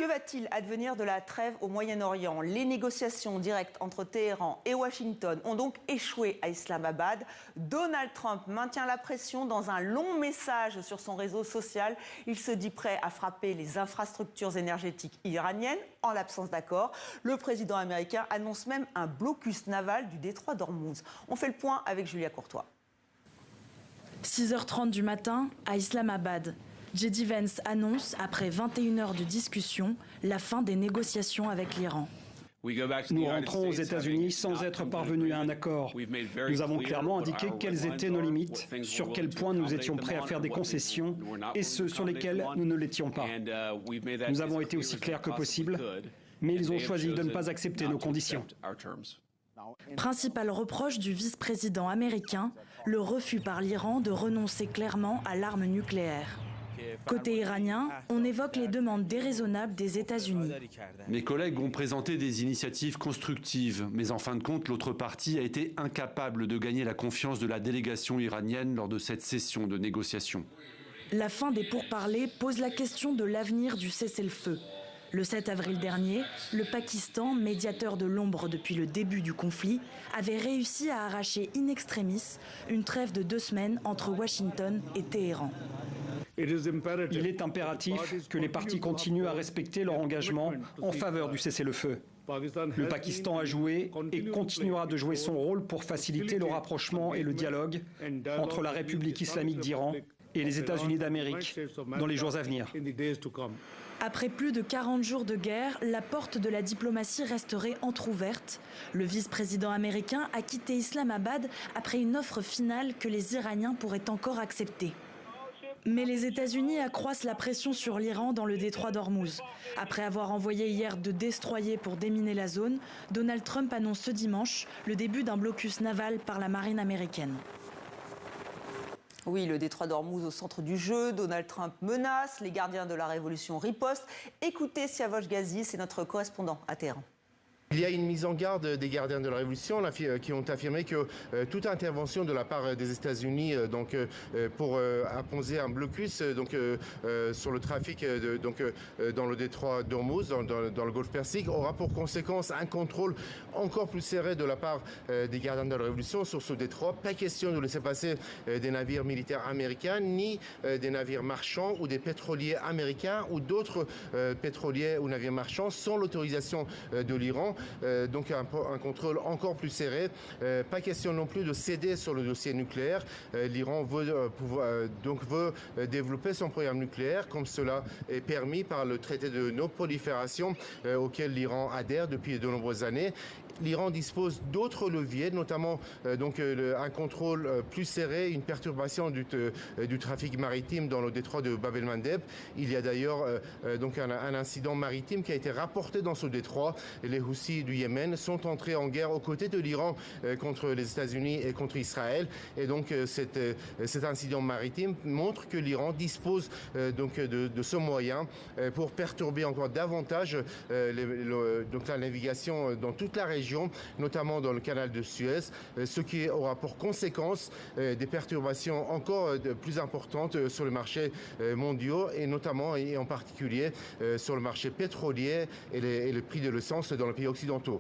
Que va-t-il advenir de la trêve au Moyen-Orient? Les négociations directes entre Téhéran et Washington ont donc échoué à Islamabad. Donald Trump maintient la pression dans un long message sur son réseau social. Il se dit prêt à frapper les infrastructures énergétiques iraniennes en l'absence d'accord. Le président américain annonce même un blocus naval du détroit d'Ormuz. On fait le point avec Julia Courtois. 6h30 du matin à Islamabad. J.D. Vance annonce, après 21 heures de discussion, la fin des négociations avec l'Iran. Nous rentrons aux États-Unis sans être parvenus à un accord. Nous avons clairement indiqué quelles étaient nos limites, sur quels points nous étions prêts à faire des concessions et ceux sur lesquels nous ne l'étions pas. Nous avons été aussi clairs que possible, mais ils ont choisi de ne pas accepter nos conditions. Principal reproche du vice-président américain, le refus par l'Iran de renoncer clairement à l'arme nucléaire. Côté iranien, on évoque les demandes déraisonnables des États-Unis. Mes collègues ont présenté des initiatives constructives, mais en fin de compte, l'autre partie a été incapable de gagner la confiance de la délégation iranienne lors de cette session de négociation. La fin des pourparlers pose la question de l'avenir du cessez-le-feu. Le 7 avril dernier, le Pakistan, médiateur de l'ombre depuis le début du conflit, avait réussi à arracher in extremis une trêve de 2 semaines entre Washington et Téhéran. Il est impératif que les parties continuent à respecter leur engagement en faveur du cessez-le-feu. Le Pakistan a joué et continuera de jouer son rôle pour faciliter le rapprochement et le dialogue entre la République islamique d'Iran et les États-Unis d'Amérique dans les jours à venir. Après plus de 40 jours de guerre, la porte de la diplomatie resterait entrouverte. Le vice-président américain a quitté Islamabad après une offre finale que les Iraniens pourraient encore accepter. Mais les États-Unis accroissent la pression sur l'Iran dans le détroit d'Ormuz. Après avoir envoyé hier 2 destroyers pour déminer la zone, Donald Trump annonce ce dimanche le début d'un blocus naval par la marine américaine. Oui, le détroit d'Ormuz au centre du jeu. Donald Trump menace, les gardiens de la révolution ripostent. Écoutez Siavosh Ghazi, c'est notre correspondant à Téhéran. Il y a une mise en garde des gardiens de la Révolution qui ont affirmé que toute intervention de la part des États-Unis pour imposer un blocus sur le trafic dans le détroit d'Ormuz, dans le golfe Persique, aura pour conséquence un contrôle encore plus serré de la part des gardiens de la Révolution sur ce détroit. Pas question de laisser passer des navires militaires américains, ni des navires marchands ou des pétroliers américains ou d'autres pétroliers ou navires marchands sans l'autorisation de l'Iran. Donc un contrôle encore plus serré. Pas question non plus de céder sur le dossier nucléaire. L'Iran veut développer son programme nucléaire comme cela est permis par le traité de non-prolifération auquel l'Iran adhère depuis de nombreuses années. L'Iran dispose d'autres leviers, notamment un contrôle plus serré, une perturbation du trafic maritime dans le détroit de Bab el-Mandeb. Il y a d'ailleurs un incident maritime qui a été rapporté dans ce détroit. Les Houthis du Yémen sont entrés en guerre aux côtés de l'Iran contre les États-Unis et contre Israël. Et donc cet incident maritime montre que l'Iran dispose de ce moyen pour perturber encore davantage la navigation dans toute la région, notamment dans le canal de Suez, ce qui aura pour conséquence des perturbations encore plus importantes sur les marchés mondiaux et notamment et en particulier sur le marché pétrolier et les prix de l'essence dans les pays occidentaux.